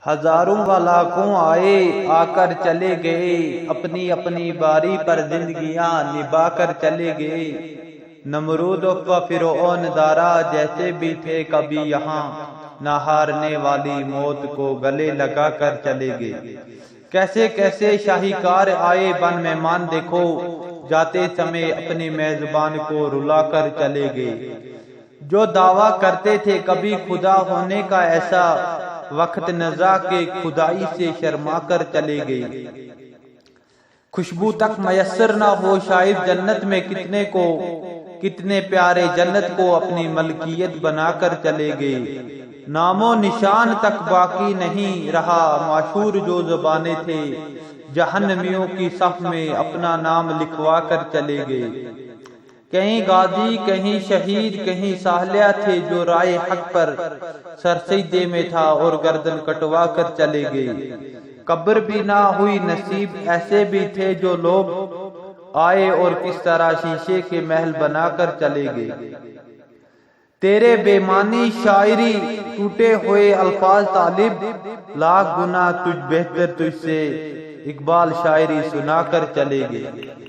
ہزاروں و لاکھوں آئے آ کر چلے گئے، اپنی اپنی باری پر زندگیاں نبھا کر چلے گئے۔ نمرود و فرعون دارا جیسے بھی تھے کبھی یہاں، نہ ہارنے والی موت کو گلے لگا کر چلے گئے۔ کیسے کیسے شاہکار آئے بن مہمان دیکھو، جاتے سمے اپنے میزبان کو رلا کر چلے گئے۔ جو دعویٰ کرتے تھے کبھی خدا ہونے کا ایسا، وقت نزا کے خدائی سے شرما کر چلے گئے۔ خوشبو تک میسر نہ ہو شاید جنت میں کتنے کو، کتنے پیارے جنت کو اپنی ملکیت بنا کر چلے گئے۔ نام و نشان تک باقی نہیں رہا، معشور جو زبانیں تھے جہنمیوں کی صف میں اپنا نام لکھوا کر چلے گئے۔ کہیں غازی کہیں شہید کہیں ساہلیہ تھے جو رائے حق پر سر سجدے میں تھا اور گردن کٹوا کر چلے گئے۔ قبر بھی نہ ہوئی نصیب، ایسے بھی تھے جو لوگ آئے اور کس طرح شیشے کے محل بنا کر چلے گئے۔ تیرے بے معنی شاعری ٹوٹے ہوئے الفاظ طالب، لاکھ گنا تجھ بہتر تجھ سے اقبال شاعری سنا کر چلے گئے۔